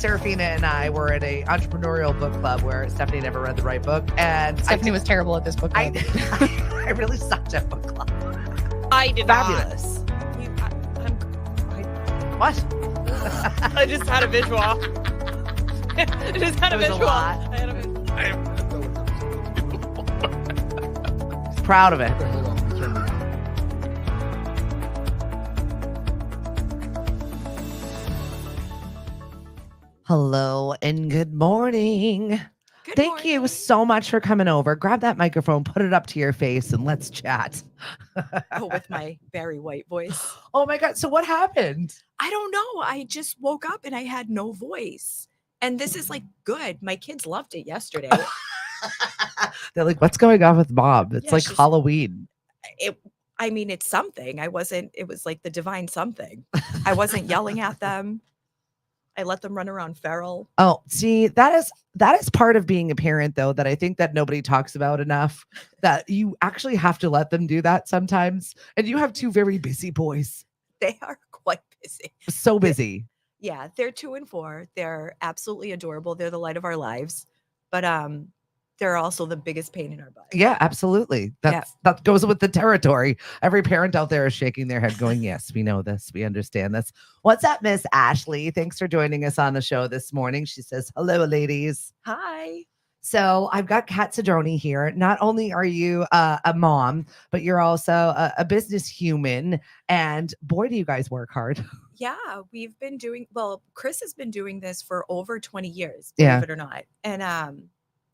Serafina and I were at a entrepreneurial book club where Stephanie never read the right book. And Stephanie was terrible at this book club. I really sucked at book club. I did Fabulous. What? I just had a visual. I just had a It was a visual. lot. I had a visual. Proud of it. Hello and good morning. Thank you so much for coming over. Grab that microphone, put it up to your face, and let's chat. Oh, with my very white voice. Oh my God. So what happened? I don't know. I just woke up and I had no voice. And this is like good. My kids loved it yesterday. They're like, what's going on with Mom? It's Yeah, like Halloween. It's something. It was like the divine something. I wasn't yelling at them. I let them run around feral. Oh, see, that is part of being a parent, though, that I think that nobody talks about enough, that you actually have to let them do that sometimes. And you have two very busy boys. They are quite busy. So busy. Yeah, they're 2 and 4. They're absolutely adorable. They're the light of our lives. But they're also the biggest pain in our butt. Yeah, absolutely. That goes with the territory. Every parent out there is shaking their head going, yes, we know this. We understand this. What's up, Miss Ashley? Thanks for joining us on the show this morning. She says, hello, ladies. Hi. So I've got Kat Cedrone here. Not only are you a mom, but you're also a business human. And boy, do you guys work hard. Yeah, Chris has been doing this for over 20 years, Yeah. believe it or not. And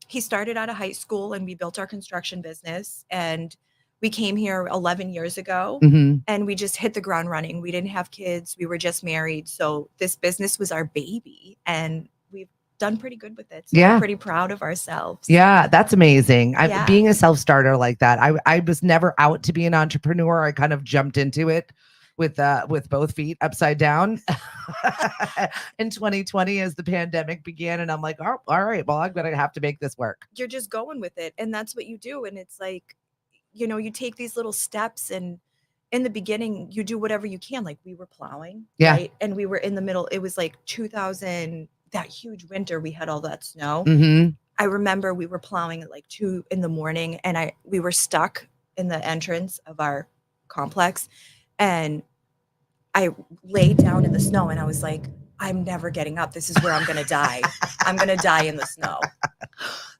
he started out of high school and we built our construction business. And we came here 11 years ago and we just hit the ground running. We didn't have kids. We were just married. So this business was our baby and we've done pretty good with it. So we're pretty proud of ourselves. Yeah, that's amazing. Being a self-starter like that. I was never out to be an entrepreneur. I kind of jumped into it with both feet upside down in 2020 as the pandemic began. And I'm like, oh, all right, well, I'm going to have to make this work. You're just going with it. And that's what you do. And it's like, you take these little steps and in the beginning, you do whatever you can. Like we were plowing, right? And we were in the middle. It was like 2000, that huge winter. We had all that snow. I remember we were plowing at like 2 a.m. and we were stuck in the entrance of our complex. And I laid down in the snow and I was like, I'm never getting up. This is where I'm going to die. I'm going to die in the snow.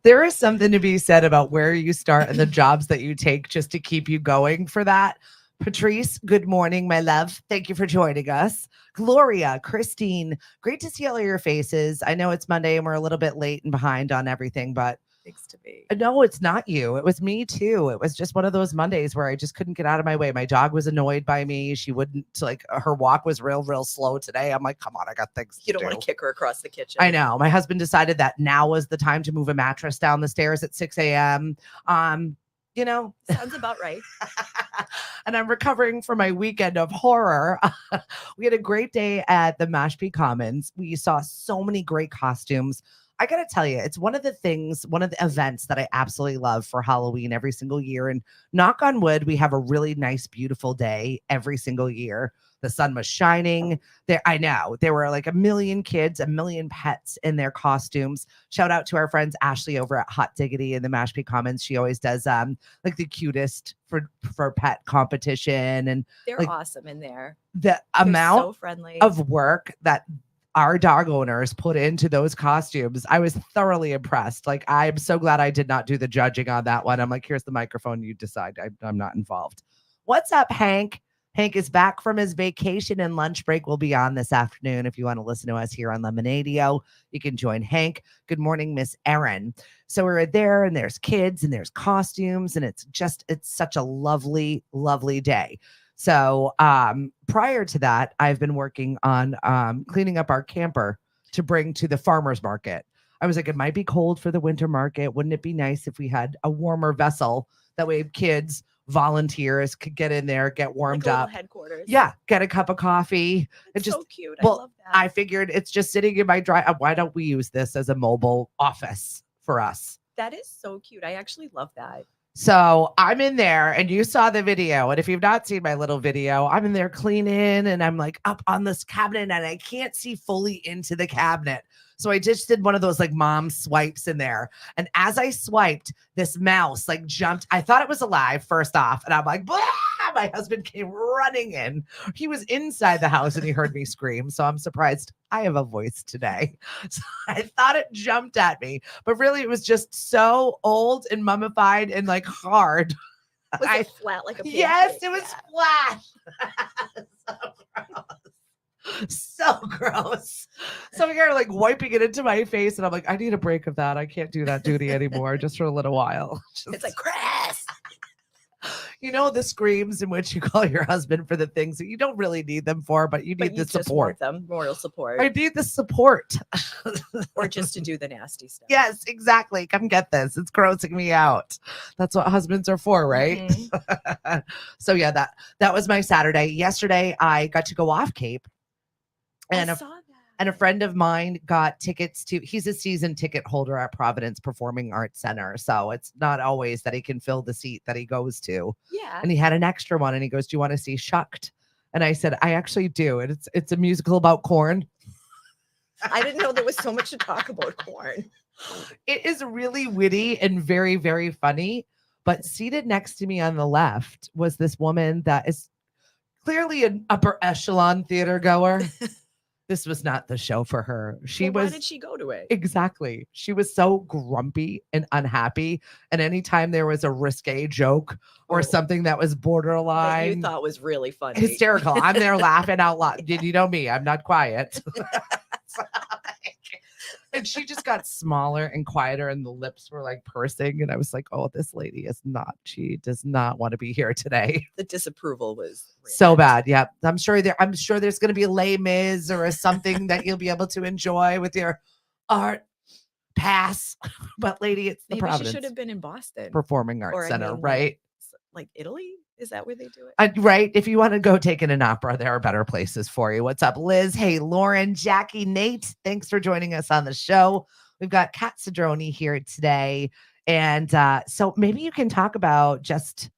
There is something to be said about where you start and the jobs that you take just to keep you going for that. Patrice, good morning, my love. Thank you for joining us. Gloria, Christine, great to see all of your faces. I know it's Monday and we're a little bit late and behind on everything, but thanks to me. No, it's not you. It was me too. It was just one of those Mondays where I just couldn't get out of my way. My dog was annoyed by me. She wouldn't, like, her walk was real slow today. I'm like, come on, I got things to do. You don't want to kick her across the kitchen. I know. My husband decided that now was the time to move a mattress down the stairs at 6 a.m. Sounds about right. And I'm recovering from my weekend of horror. We had a great day at the Mashpee Commons. We saw so many great costumes. I got to tell you, it's one of the events that I absolutely love for Halloween every single year. And knock on wood, we have a really nice, beautiful day every single year. The sun was shining there. I know there were like 1 million kids, 1 million pets in their costumes. Shout out to our friends Ashley over at Hot Diggity in the Mashpee Commons. She always does like the cutest for pet competition, and they're awesome in there. The amount of work that our dog owners put into those costumes, I was thoroughly impressed. Like, I'm so glad I did not do the judging on that one. I'm like, here's the microphone. You decide. I'm not involved. What's up, Hank? Hank is back from his vacation and lunch break. Will be on this afternoon. If you want to listen to us here on Lemonadio, you can join Hank. Good morning, Miss Erin. So we're there and there's kids and there's costumes and it's such a lovely, lovely day. So prior to that, I've been working on cleaning up our camper to bring to the farmer's market. I was like, it might be cold for the winter market. Wouldn't it be nice if we had a warmer vessel? That way kids, volunteers could get in there, get warmed like up. Headquarters. Yeah, get a cup of coffee. It's so cute. Well, I love that. I figured it's just sitting in my drive. Why don't we use this as a mobile office for us? That is so cute. I actually love that. So I'm in there and you saw the video. And if you've not seen my little video, I'm in there cleaning and I'm like up on this cabinet and I can't see fully into the cabinet. So I just did one of those like mom swipes in there. And as I swiped, this mouse like jumped. I thought it was alive first off. And I'm like, blah! My husband came running in. He was inside the house and he heard me scream. So I'm surprised I have a voice today. So I thought it jumped at me, but really it was just so old and mummified and like hard. Was it flat like a pancake? Yes, it was flat. So gross. So you're like wiping it into my face, and I'm like, I need a break of that. I can't do that duty anymore, just for a little while. It's like, Chris. You know, the screams in which you call your husband for the things that you don't really need them for, but you need the support. Them moral support. I need the support. Or just to do the nasty stuff. Yes, exactly. Come get this. It's grossing me out. That's what husbands are for, right? Mm-hmm. So yeah, that was my Saturday. Yesterday, I got to go off Cape. And I saw that. And a friend of mine got tickets to, he's a season ticket holder at Providence Performing Arts Center. So it's not always that he can fill the seat that he goes to. Yeah. And he had an extra one and he goes, do you want to see Shucked? And I said, I actually do. And it's a musical about corn. I didn't know there was so much to talk about corn. It is really witty and very, very funny. But seated next to me on the left was this woman that is clearly an upper echelon theater goer. This was not the show for her. Why did she go to it? Exactly. She was so grumpy and unhappy. And anytime there was a risque joke or something that was borderline, that you thought was really funny, hysterical, I'm there laughing out loud. You know me, I'm not quiet. And she just got smaller and quieter and the lips were like pursing. And I was like, oh, this lady she does not want to be here today. The disapproval was so bad. Yeah. I'm sure there's going to be a Les Mis or something that you'll be able to enjoy with your art pass. But lady, it's the Providence. She should have been in Boston Performing Arts Center, right? Like Italy? Is that where they do it? Right. If you want to go take in an opera, there are better places for you. What's up, Liz? Hey, Lauren, Jackie, Nate. Thanks for joining us on the show. We've got Kat Cedrone here today. And so maybe you can talk about just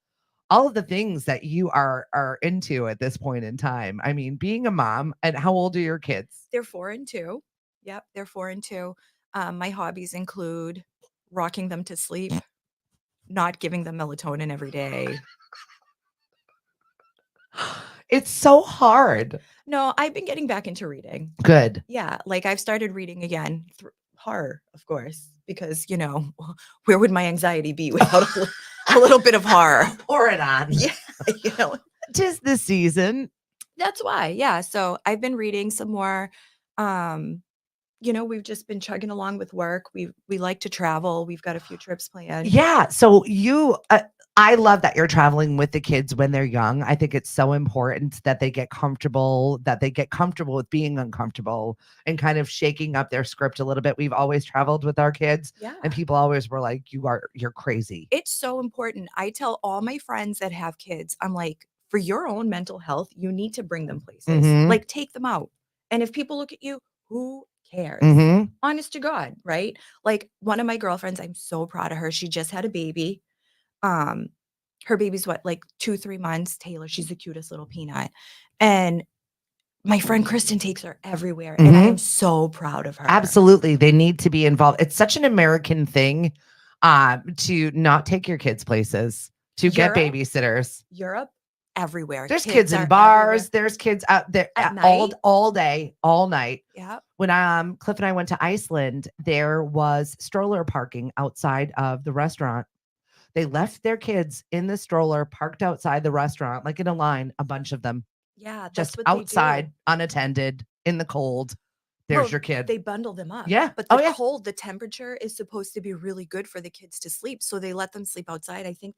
all of the things that you are into at this point in time. I mean, being a mom, and how old are your kids? They're 4 and 2. Yep, they're 4 and 2. My hobbies include rocking them to sleep, not giving them melatonin every day. It's so hard. No, I've been getting back into reading. Good. Yeah, like I've started reading again. Horror, of course, because, where would my anxiety be without a little bit of horror? Pour it on. Yeah, 'Tis the season. That's why. Yeah. So I've been reading some more. We've just been chugging along with work. We like to travel. We've got a few trips planned. Yeah. So I love that you're traveling with the kids when they're young. I think it's so important that they get comfortable with being uncomfortable and kind of shaking up their script a little bit. We've always traveled with our kids, and people always were like, you're crazy. It's so important. I tell all my friends that have kids, I'm like, for your own mental health, you need to bring them places. Mm-hmm. Like, take them out. And if people look at you, who cares? Mm-hmm. Honest to God, right? Like, one of my girlfriends, I'm so proud of her. She just had a baby. Her baby's like 2-3 months. Taylor, she's the cutest little peanut. And my friend Kristen takes her everywhere. Mm-hmm. And I am so proud of her. Absolutely. They need to be involved. It's such an American thing to not take your kids places, to get babysitters. Europe, everywhere. There's kids in bars. Everywhere. There's kids out there all day, all night. Yeah. When Cliff and I went to Iceland, there was stroller parking outside of the restaurant. They left their kids in the stroller, parked outside the restaurant, like in a line, a bunch of them. Yeah, that's just what outside, unattended, in the cold. There's your kid. They bundle them up. Yeah. But the cold, the temperature is supposed to be really good for the kids to sleep. So they let them sleep outside. I think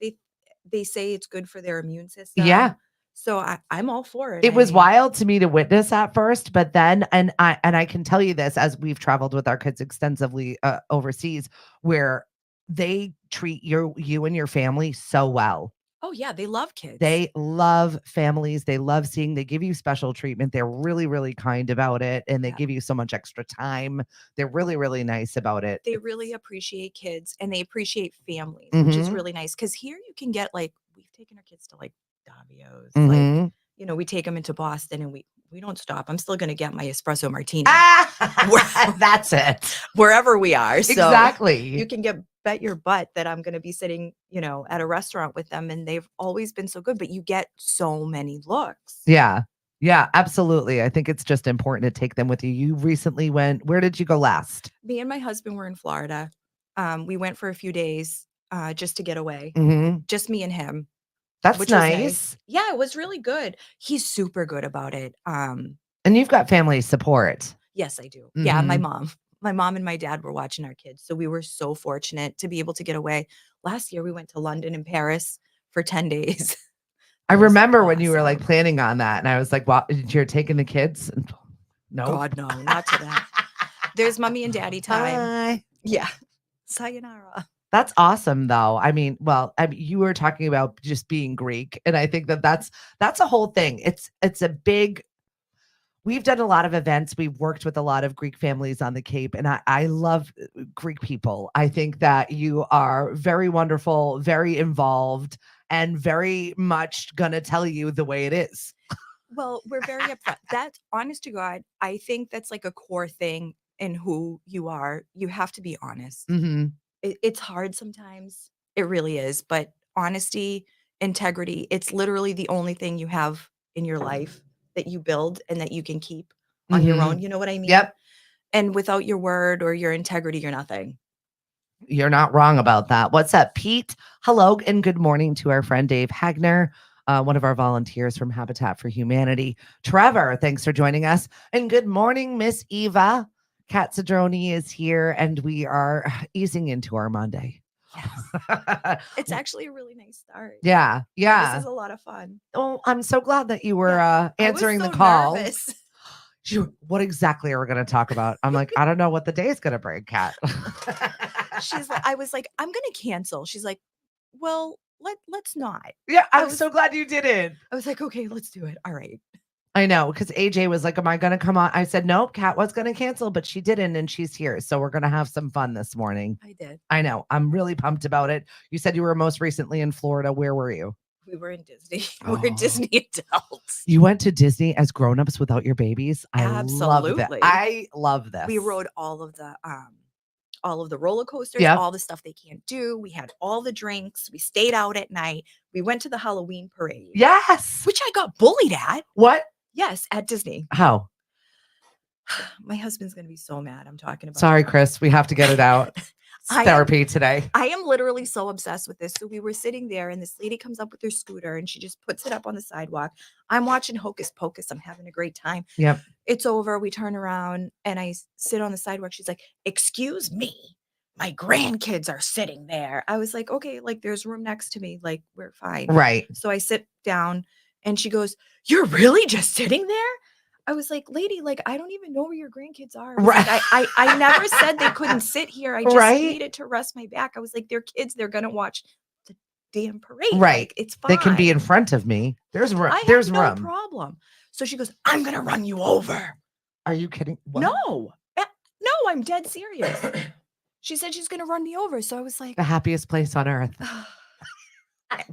they say it's good for their immune system. Yeah. So I'm all for it. It was wild to me to witness at first, but then, and I can tell you this, as we've traveled with our kids extensively overseas, where they treat you and your family so well. Oh yeah, they love kids. They love families. They love they give you special treatment. They're really, really kind about it. And they give you so much extra time. They're really, really nice about it. They really appreciate kids and they appreciate families, which is really nice. Cause here you can get like, we've taken our kids to like Davio's, like, you know, we take them into Boston and we don't stop. I'm still going to get my espresso martini. That's it. Wherever we are. So exactly. You can bet your butt that I'm going to be sitting, you know, at a restaurant with them and they've always been so good, but you get so many looks. Yeah. Yeah, absolutely. I think it's just important to take them with you. You recently went, where did you go last? Me and my husband were in Florida. We went for a few days just to get away. Just me and him. That's nice. Yeah, it was really good. He's super good about it. And you've got family support. Yes, I do. Yeah, my mom and my dad were watching our kids. So we were so fortunate to be able to get away. Last year we went to London and Paris for 10 days. I remember when you were like planning on that. And I was like, well, you're taking the kids? No. God, no, not to that. There's mommy and daddy time. Bye. Yeah. Sayonara. That's awesome, though. I mean, you were talking about just being Greek. And I think that's a whole thing. It's a big, we've done a lot of events. We've worked with a lot of Greek families on the Cape. And I love Greek people. I think that you are very wonderful, very involved, and very much going to tell you the way it is. Well, we're very upfront. That's honest to God. I think that's like a core thing in who you are. You have to be honest. It's hard sometimes. It really is. But honesty, integrity, it's literally the only thing you have in your life that you build and that you can keep on your own. You know what I mean? Yep. And without your word or your integrity, you're nothing. You're not wrong about that. What's up, Pete? Hello and good morning to our friend Dave Hagner, one of our volunteers from Habitat for Humanity. Trevor, thanks for joining us. And good morning, Miss Eva. Kat Cedrone is here, and we are easing into our Monday. Yes. It's actually a really nice start. Yeah. This is a lot of fun. Oh, I'm so glad that you were answering the call. Nervous. What exactly are we going to talk about? I'm like, I don't know what the day is going to bring, Kat. I was like, I'm going to cancel. She's like, well, let's not. Yeah, I'm so glad you didn't. I was like, okay, let's do it. All right. I know, because AJ was like, am I going to come on? I said, nope, Kat was going to cancel, but she didn't, and she's here. So we're going to have some fun this morning. I did. I know. I'm really pumped about it. You said you were most recently in Florida. Where were you? We were in Disney. We're Disney adults. You went to Disney as grown-ups without your babies? Absolutely. I love this. We rode all of the roller coasters, all the stuff they can't do. We had all the drinks. We stayed out at night. We went to the Halloween parade. Yes. Which I got bullied at. What? Yes, at Disney. How? My husband's going to be so mad I'm talking about. Sorry, Chris. We have to get it out. Therapy today. I am literally so obsessed with this. So we were sitting there and this lady comes up with her scooter and she just puts it up on the sidewalk. I'm watching Hocus Pocus. I'm having a great time. Yep. It's over. We turn around and I sit on the sidewalk. She's like, excuse me. My grandkids are sitting there. I was like, okay, like there's room next to me. Like we're fine. Right. So I sit down and she goes, you're really just sitting there? I was like, lady, like, I don't even know where your grandkids are. Right. Like, I never said they couldn't sit here. I just needed to rest my back. I was like, they're kids. They're going to watch the damn parade. Right. Like, it's fine. They can be in front of me. There's room. There's no room. problem. So she goes, I'm going to run you over. Are you kidding? What? No, I'm dead serious. She said she's going to run me over. So I was like, the happiest place on earth.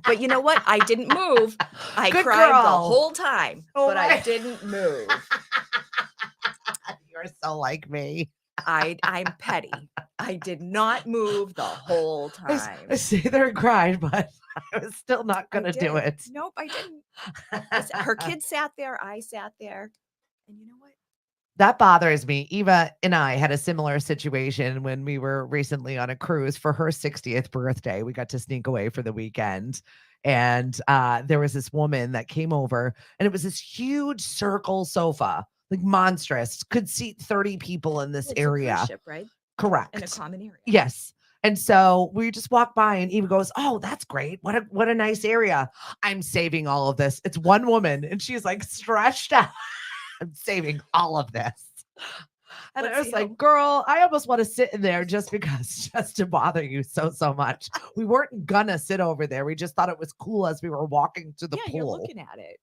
But you know what? I didn't move. I Good cried girl. the whole time, but my. I didn't move. You're so like me. I'm petty. I did not move the whole time. I say there and cried, but I was still not going to do it. Nope, I didn't. Her kids sat there. I sat there. And you know what? That bothers me. Eva and I had a similar situation when we were recently on a cruise for her 60th birthday. We got to sneak away for the weekend. And there was this woman that came over, and it was this huge circle sofa, like monstrous, could seat 30 people in this area. A cruise ship, right? Correct. In a common area. Yes. And so we just walked by and Eva goes, oh, that's great. What a nice area. I'm saving all of this. It's one woman and she's like stretched out. I'm saving all of this. And I was like, girl, I almost want to sit in there just to bother you so much. We weren't gonna sit over there. We just thought it was cool as we were walking to the pool. You're looking at it.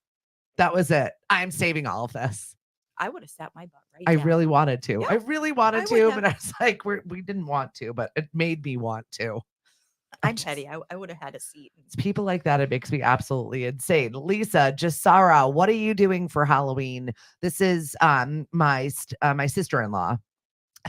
That was it. I'm saving all of this. I would have sat my butt right I down. really wanted to. Yeah, I really wanted to, but I was like, we didn't want to, but it made me want to. I'm petty. I would have had a seat. It's people like that. It makes me absolutely insane. Lisa, Jasara, what are you doing for Halloween? This is my sister-in-law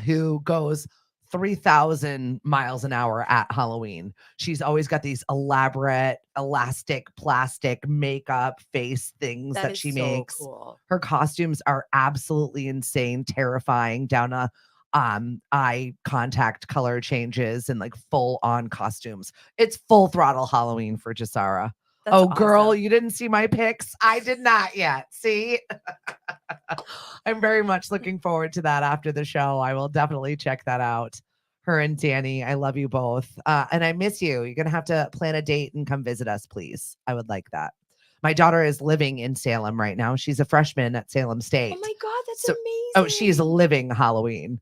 who goes 3,000 miles an hour at Halloween. She's always got these elaborate elastic plastic makeup face things that she makes. Cool. Her costumes are absolutely insane, terrifying, down to eye contact color changes and like full on costumes. It's full throttle Halloween for Jasara. That's awesome. Girl, you didn't see my pics? I did not yet. See? I'm very much looking forward to that after the show. I will definitely check that out. Her and Danny, I love you both. And I miss you. You're going to have to plan a date and come visit us, please. I would like that. My daughter is living in Salem right now. She's a freshman at Salem State. Oh my God, that's amazing. Oh, she's living Halloween.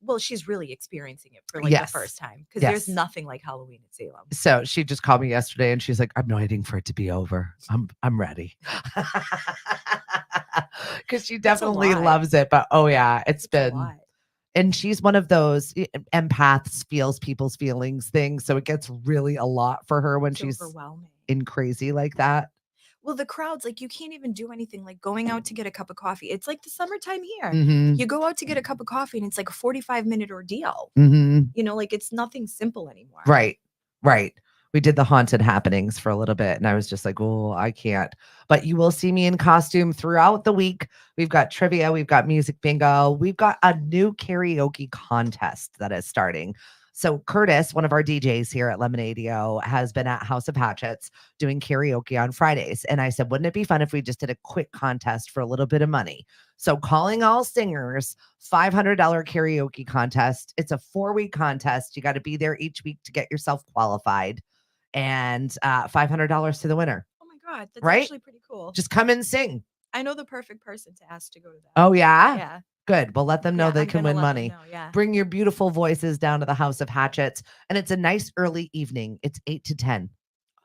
Well, she's really experiencing it for the first time because there's nothing like Halloween in Salem. So she just called me yesterday and she's like, I'm waiting for it to be over. I'm ready. Because she definitely loves it. But it's been, and she's one of those empaths, feels people's feelings things. So it gets really a lot for her when she's in crazy like that. Well, the crowds, like you can't even do anything like going out to get a cup of coffee. It's like the summertime here. Mm-hmm. You go out to get a cup of coffee and it's like a 45-minute ordeal. Mm-hmm. Like it's nothing simple anymore. Right. We did the haunted happenings for a little bit and I was just like, oh, I can't. But you will see me in costume throughout the week. We've got trivia. We've got music bingo. We've got a new karaoke contest that is starting. So Curtis, one of our DJs here at Lemonadio, has been at House of Hatchets doing karaoke on Fridays. And I said, wouldn't it be fun if we just did a quick contest for a little bit of money? So Calling All Singers, $500 karaoke contest. It's a 4-week contest. You got to be there each week to get yourself qualified. And $500 to the winner. Oh my God, that's actually pretty cool. Just come and sing. I know the perfect person to ask to go to that. Oh, yeah? Yeah. Good. Well, let them know they can win money. Yeah. Bring your beautiful voices down to the House of Hatchets. And it's a nice early evening. It's 8 to 10.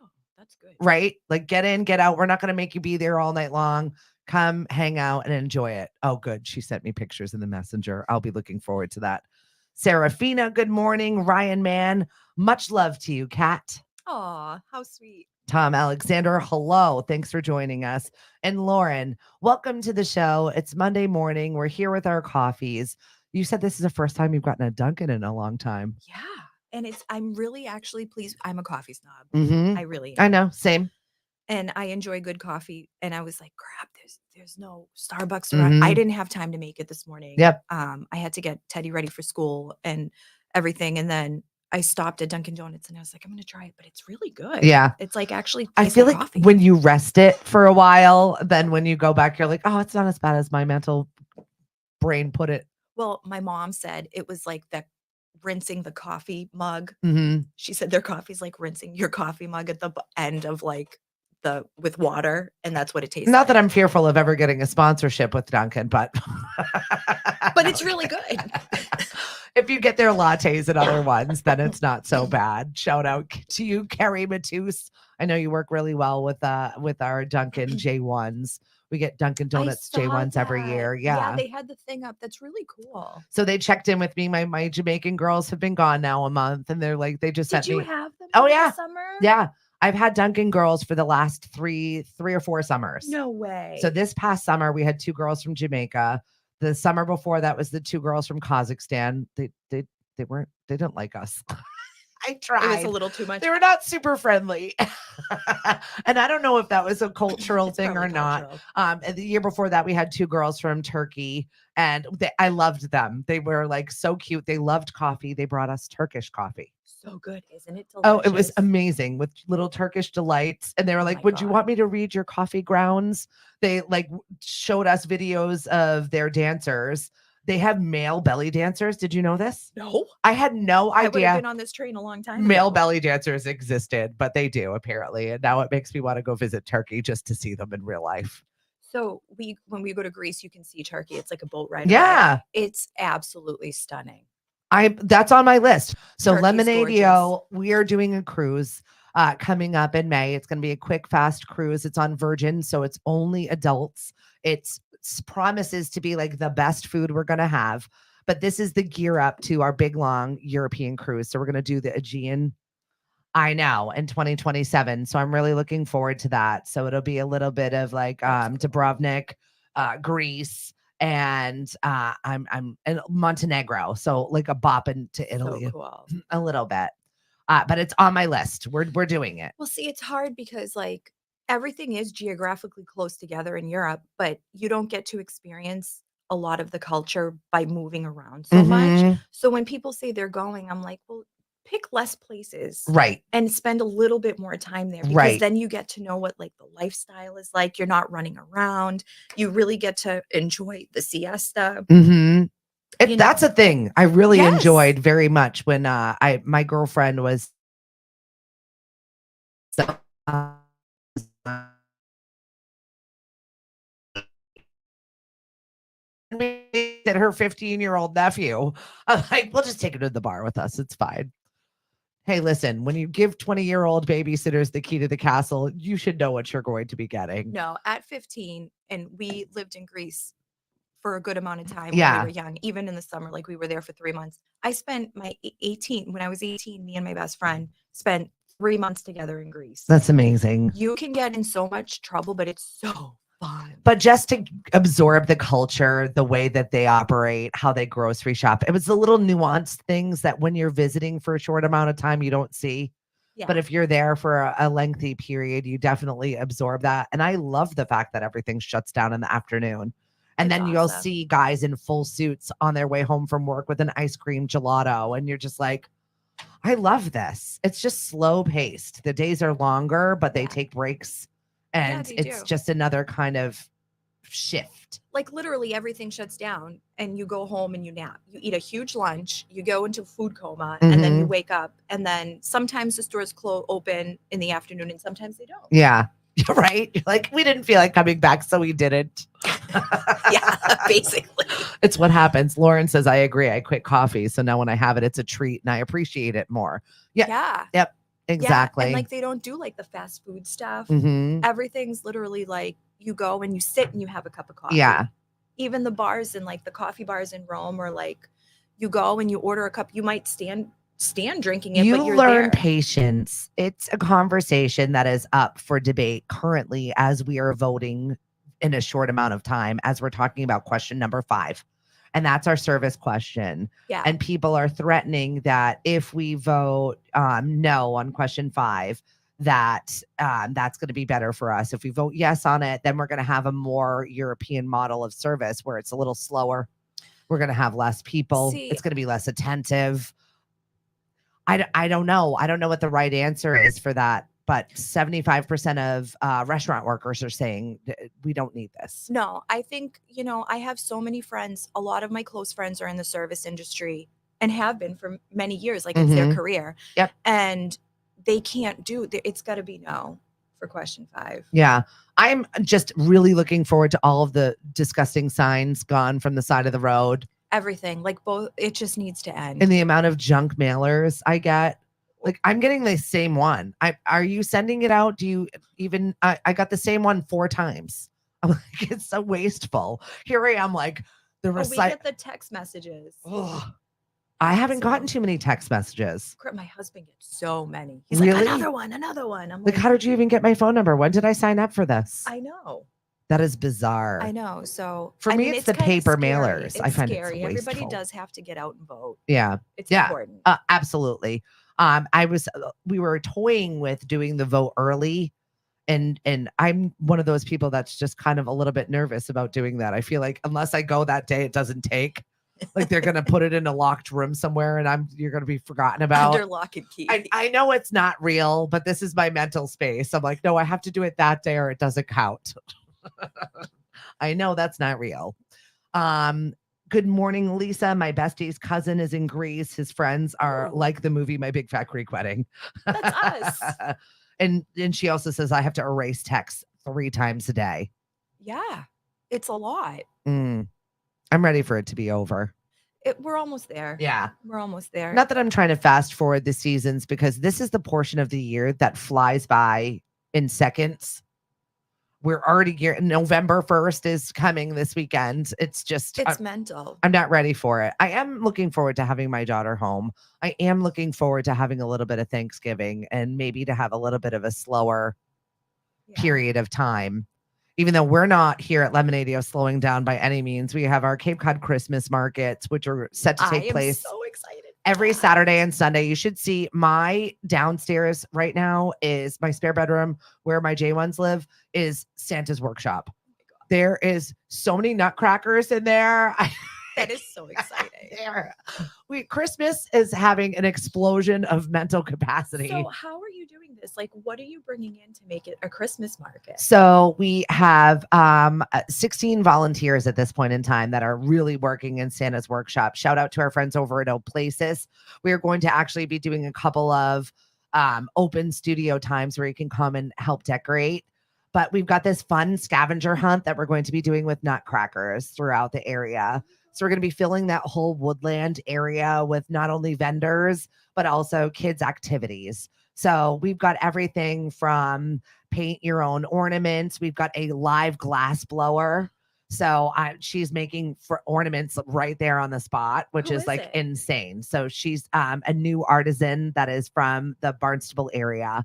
Oh, that's good. Right? Like get in, get out. We're not going to make you be there all night long. Come hang out and enjoy it. Oh, good. She sent me pictures in the messenger. I'll be looking forward to that. Serafina, good morning. Ryan Mann, much love to you, Kat. Aw, how sweet. Tom Alexander, hello. Thanks for joining us. And Lauren, welcome to the show. It's Monday morning. We're here with our coffees. You said this is the first time you've gotten a Dunkin' in a long time. Yeah. And I'm really actually pleased. I'm a coffee snob. Mm-hmm. I really am. I know. Same. And I enjoy good coffee. And I was like, crap, there's no Starbucks around. I didn't have time to make it this morning. Yep. I had to get Teddy ready for school and everything. And then I stopped at Dunkin' Donuts and I was like, I'm going to try it, but it's really good. Yeah. It's like actually, I feel like coffee. When you rest it for a while, then when you go back, you're like, oh, it's not as bad as my mental brain put it. Well, my mom said it was like the rinsing the coffee mug. Mm-hmm. She said their coffee's like rinsing your coffee mug at the end of like with water. And that's what it tastes Not like. that I'm fearful of ever getting a sponsorship with Dunkin', but it's really good. If you get their lattes and other ones, then it's not so bad. Shout out to you, Carrie Matus. I know you work really well with our Dunkin' J1s. We get Dunkin' Donuts J1s every year. Yeah, they had the thing up. That's really cool. So they checked in with me. My Jamaican girls have been gone now a month, and they're like, they just sent me. Did you have them? Oh yeah, summer. Yeah, I've had Dunkin' girls for the last three or four summers. No way. So this past summer we had 2 girls from Jamaica. The summer before that was the 2 girls from Kazakhstan. They didn't like us. I tried. It was a little too much. They were not super friendly. And I don't know if that was a cultural thing or not. And the year before that, we had 2 girls from Turkey and I loved them. They were like so cute. They loved coffee. They brought us Turkish coffee. So good, isn't it? Delicious? Oh, it was amazing with little Turkish delights. And they were like, would you want me to read your coffee grounds? They like showed us videos of their dancers. They have male belly dancers. Did you know this? No. I had no idea. I would have been on this train a long time male ago. belly dancers existed, but they do apparently. And now it makes me want to go visit Turkey just to see them in real life. So when we go to Greece, you can see Turkey. It's like a boat ride. Yeah. Away. It's absolutely stunning. That's on my list. So Turkey's Lemonadio, we are doing a cruise coming up in May. It's going to be a quick, fast cruise. It's on Virgin, so it's only adults. It's promises to be like the best food we're going to have. But this is the gear up to our big, long European cruise. So we're going to do the Aegean, I know, in 2027. So I'm really looking forward to that. So it'll be a little bit of like Dubrovnik, Greece, and I'm in Montenegro. So like a bop into Italy, so cool. a little bit. But it's on my list. We're doing it. Well, see, it's hard because like everything is geographically close together in Europe, but you don't get to experience a lot of the culture by moving around so much. So when people say they're going, I'm like, well, pick less places, right, and spend a little bit more time there, because then you get to know what like the lifestyle is like. You're not running around. You really get to enjoy the siesta. That's a thing I really enjoyed very much when my girlfriend was that her 15-year-old nephew. I'm like, we'll just take him to the bar with us. It's fine. Hey, listen, when you give 20-year-old babysitters the key to the castle, you should know what you're going to be getting. No, at 15, and we lived in Greece for a good amount of time when we were young, even in the summer, like we were there for 3 months. I spent my 18, when I was 18, me and my best friend spent 3 months together in Greece. That's amazing. You can get in so much trouble, but it's so fun. But just to absorb the culture, the way that they operate, how they grocery shop, it was the little nuanced things that when you're visiting for a short amount of time, you don't see. Yeah. But if you're there for a lengthy period, you definitely absorb that. And I love the fact that everything shuts down in the afternoon. And then you'll see guys in full suits on their way home from work with an ice cream gelato. And you're just like, I love this. It's just slow paced. The days are longer, but they take breaks. And it's just another kind of shift. Like literally everything shuts down and you go home and you nap. You eat a huge lunch, you go into food coma, and then you wake up. And then sometimes the stores open in the afternoon and sometimes they don't. Yeah. Right? You're like, we didn't feel like coming back, so we didn't. Yeah, basically. It's what happens. Lauren says, I agree. I quit coffee. So now when I have it, it's a treat and I appreciate it more. Yeah. Yep. Exactly. Yeah. And like they don't do like the fast food stuff. Everything's literally like you go and you sit and you have a cup of coffee. Yeah. Even the bars and like the coffee bars in Rome, or like you go and you order a cup, you might stand drinking it, but you're learn there. Patience. It's a conversation that is up for debate currently as we are voting in a short amount of time, as we're talking about question number 5. And that's our service question. Yeah. And people are threatening that if we vote no on question 5, that that's going to be better for us. If we vote yes on it, then we're going to have a more European model of service where it's a little slower. We're going to have less people. It's going to be less attentive. I don't know. I don't know what the right answer is for that. But 75% of restaurant workers are saying we don't need this. No, I think, I have so many friends. A lot of my close friends are in the service industry and have been for many years. Like it's their career. Yep. And they can't it's got to be no for question 5. Yeah. I'm just really looking forward to all of the disgusting signs gone from the side of the road. Everything, like both, it just needs to end. And the amount of junk mailers I get. Like I'm getting the same one. Are you sending it out? Do you even? I got the same one 4 times. I'm like, it's so wasteful. Here I am, like the we get the text messages. Ugh. I haven't gotten too many text messages. My husband gets so many. He's like, another one. I'm like, how did you even get my phone number? When did I sign up for this? I know. That is bizarre. I know. So for me, it's the paper mailers. It's I find scary. It's wasteful. Everybody does have to get out and vote. Yeah. It's important. Absolutely. We were toying with doing the vote early, and I'm one of those people that's just kind of a little bit nervous about doing that. I feel like unless I go that day, it doesn't take. Like they're gonna put it in a locked room somewhere, and you're gonna be forgotten about under lock and key. I know it's not real, but this is my mental space. I'm like, no, I have to do it that day, or it doesn't count. I know that's not real. Good morning, Lisa. My bestie's cousin is in Greece. His friends are like the movie My Big Fat Greek Wedding. That's us. And she also says I have to erase texts 3 times a day. Yeah, it's a lot. I'm ready for it to be over. We're almost there. Yeah. We're almost there. Not that I'm trying to fast forward the seasons, because this is the portion of the year that flies by in seconds. We're already November 1st is coming this weekend. It's just, It's mental. I'm not ready for it. I am looking forward to having my daughter home. I am looking forward to having a little bit of Thanksgiving and maybe to have a little bit of a slower period of time. Even though we're not here at Lemonadio slowing down by any means, we have our Cape Cod Christmas markets, which are set to take place so excited. every Saturday and Sunday. You should see my downstairs right now is my spare bedroom where my J1s live is Santa's workshop. There is so many nutcrackers in there. That is so exciting. Christmas is having an explosion of mental capacity. So how are you doing this? Like, what are you bringing in to make it a Christmas market? So we have 16 volunteers at this point in time that are really working in Santa's workshop. Shout out to our friends over at Places. We are going to actually be doing a couple of open studio times where you can come and help decorate. But we've got this fun scavenger hunt that we're going to be doing with nutcrackers throughout the area. So we're going to be filling that whole woodland area with not only vendors, but also kids' activities. So we've got everything from paint your own ornaments. We've got a live glass blower. So she's making for ornaments right there on the spot, which is like insane. So she's a new artisan that is from the Barnstable area.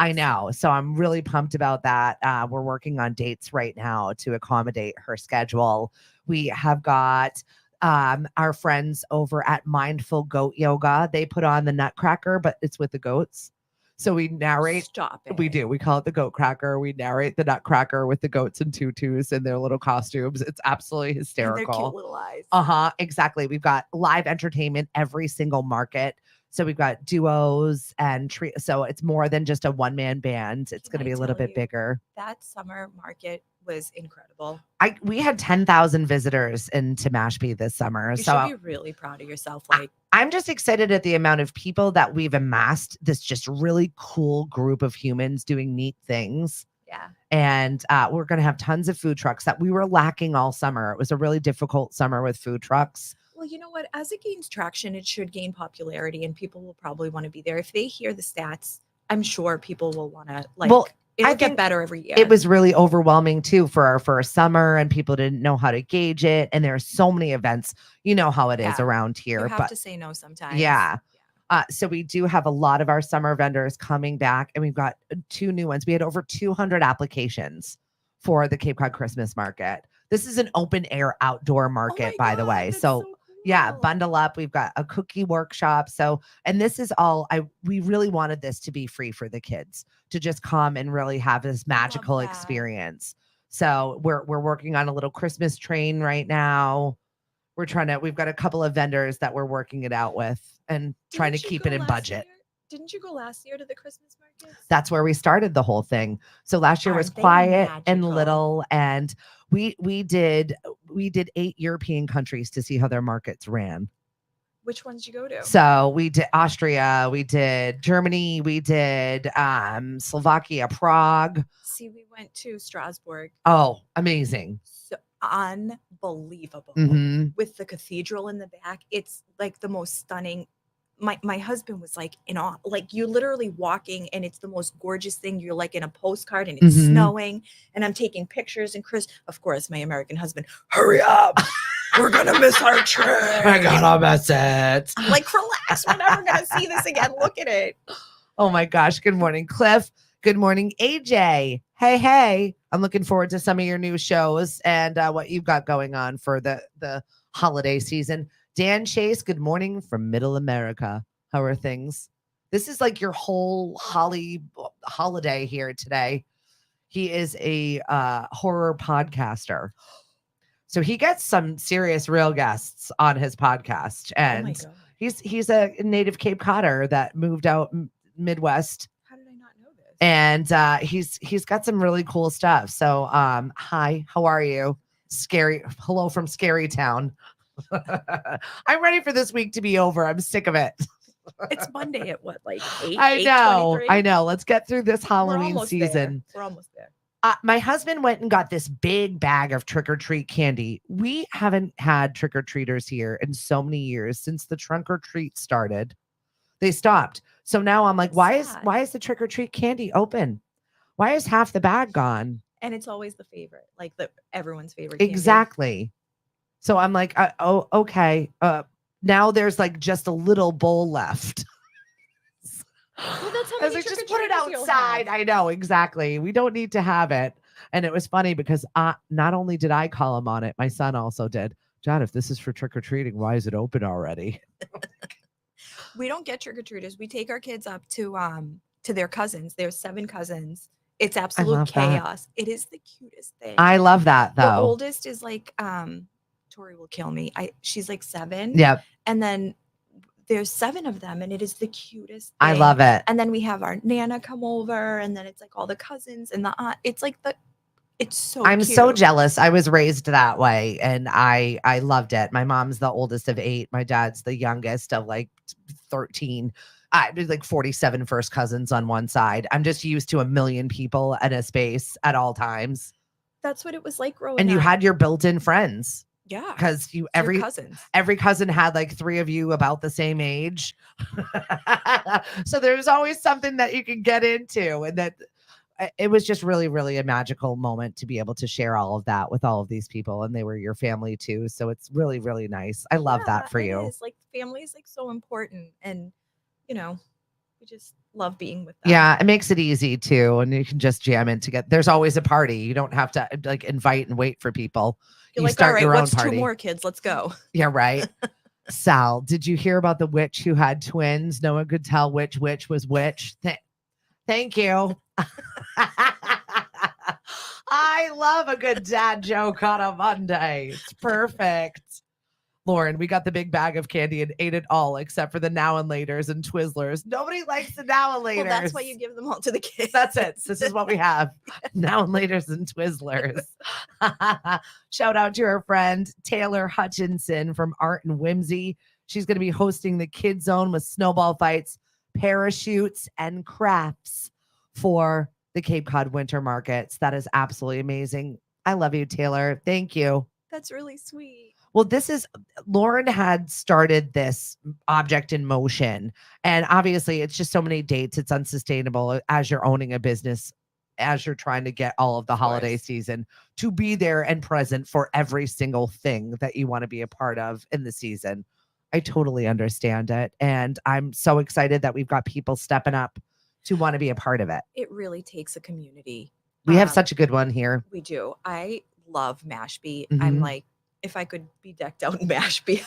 I know. So I'm really pumped about that. We're working on dates right now to accommodate her schedule. We have got our friends over at Mindful Goat Yoga. They put on the Nutcracker, but it's with the goats. So we narrate. Stop it. We do. We call it the Goat Cracker. We narrate the Nutcracker with the goats and tutus and their little costumes. It's absolutely hysterical. And their cute little eyes. Exactly. We've got live entertainment every single market. So we've got duos and so it's more than just a one-man band. It's going to be a little bit bigger. That summer market was incredible. We had 10,000 visitors into Mashpee this summer. You should be really proud of yourself. Like, I'm just excited at the amount of people that we've amassed. This just really cool group of humans doing neat things. Yeah. And we're going to have tons of food trucks that we were lacking all summer. It was a really difficult summer with food trucks. Well, you know what? As it gains traction, it should gain popularity and people will probably want to be there. If they hear the stats, I'm sure people will want to it'll get better every year. It was really overwhelming too for our first summer and people didn't know how to gauge it. And there are so many events. You know how it is around here. You have to say no sometimes. Yeah. So we do have a lot of our summer vendors coming back and we've got 2 new ones. We had over 200 applications for the Cape Cod Christmas market. This is an open air outdoor market, by the way. So cool. Yeah, bundle up. We've got a cookie workshop. So, and this is all we really wanted this to be free for the kids to just come and really have this magical experience. So we're working on a little Christmas train right now. We've got a couple of vendors that we're working it out with and trying to keep it in budget. Didn't you go last year to the Christmas markets? That's where we started the whole thing. So last year was quiet and little, and we did 8 European countries to see how their markets ran. Which ones did you go to? So we did Austria, we did Germany, we did Slovakia, Prague. See, we went to Strasbourg. Oh, amazing. So unbelievable. With the cathedral in the back. It's like the most stunning. My husband was like in awe. Like you're literally walking and it's the most gorgeous thing. You're like in a postcard and it's snowing and I'm taking pictures and Chris, of course, my American husband, hurry up. We're going to miss our trip. I gotta miss it. I'm like, relax. We're never going to see this again. Look at it. Oh my gosh. Good morning, Cliff. Good morning, AJ. Hey. I'm looking forward to some of your new shows and what you've got going on for the holiday season. Dan Chase, good morning from Middle America. How are things? This is like your whole holiday here today. He is a horror podcaster. So he gets some serious real guests on his podcast. And he's a native Cape Codder that moved out Midwest. How did I not know this? And he's got some really cool stuff. So hi, how are you? Hello from Scary Town. I'm ready for this week to be over. I'm sick of it. It's Monday at what, like 8? I know. Let's get through this Halloween season. We're almost there. My husband went and got this big bag of trick or treat candy. We haven't had trick or treaters here in so many years since the trunk or treat started. They stopped. So now I'm like, That's sad. why is the trick or treat candy open? Why is half the bag gone? And it's always the favorite, like everyone's favorite candy. Exactly. So I'm like, oh, okay. Now there's like just a little bowl left. Well, that's how I was many like, just put it trick-or-treaters you'll outside. have. I know, exactly. We don't need to have it. And it was funny because not only did I call him on it, my son also did. John, if this is for trick or treating, why is it open already? We don't get trick-or-treaters. We take our kids up to their cousins. There's 7 cousins. It's absolute love that. chaos. It is the cutest thing. I love that The though. oldest is like Tori will kill me. She's like 7. Yep. And then there's 7 of them, and it is the cutest thing. I love it. And then we have our Nana come over, and then it's like all the cousins and the aunt. It's like it's so I'm cute. so jealous. I was raised that way and I loved it. My mom's the oldest of 8. My dad's the youngest of like 13. I was like 47 first cousins on one side. I'm just used to a million people in a space at all times. That's what it was like growing up. And you had your built-in friends. Yeah. Because Your cousins. Every cousin had like 3 of you about the same age. So there's always something that you can get into. And that it was just really, really a magical moment to be able to share all of that with all of these people. And they were your family too. So it's really, really nice. I love that for you. Is. Like family is like so important. And we just love being with them. Yeah, it makes it easy too. And you can just jam in together. There's always a party. You don't have to like invite and wait for people. You're like, start all right, your what's own party. 2 more kids? Let's go. Yeah, right. Sal, did you hear about the witch who had twins? No one could tell which witch was which. Thank you. I love a good dad joke on a Monday. It's perfect. Lauren, we got the big bag of candy and ate it all except for the now and laters and Twizzlers. Nobody likes the now and laters. Well, that's why you give them all to the kids. That's it. This is what we have. Now and laters and Twizzlers. Shout out to our friend Taylor Hutchinson from Art and Whimsy. She's going to be hosting the Kid Zone with snowball fights, parachutes, and crafts for the Cape Cod winter markets. That is absolutely amazing. I love you, Taylor. Thank you. That's really sweet. Well, Lauren had started this object in motion. And obviously, it's just so many dates. It's unsustainable as you're owning a business, as you're trying to get all of the holiday season to be there and present for every single thing that you want to be a part of in the season. I totally understand it. And I'm so excited that we've got people stepping up to want to be a part of it. It really takes a community. We have such a good one here. We do. I love Mashpee. Mm-hmm. I'm like, if I could be decked out in Mashpee.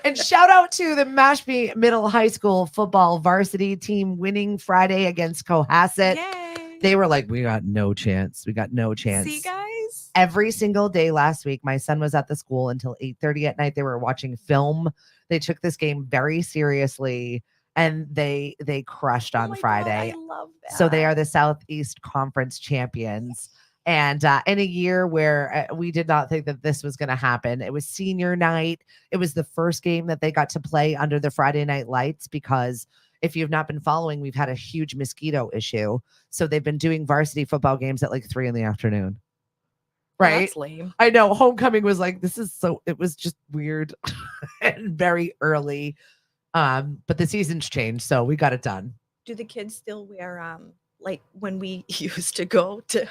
And shout out to the Mashpee Middle High School football varsity team winning Friday against Cohasset. Yay. They were like, we got no chance. We got no chance. See, guys? Every single day last week, my son was at the school until 8:30 at night. They were watching film. They took this game very seriously. And they crushed on Friday. God, I love that. So they are the Southeast Conference champions. And in a year where we did not think that this was going to happen, it was senior night. It was the first game that they got to play under the Friday night lights because if you've not been following, we've had a huge mosquito issue. So they've been doing varsity football games at like 3 p.m. Right? That's lame. I know. Homecoming was like, it was just weird and very early. But the season's changed, so we got it done. Do the kids still wear like when we used to go to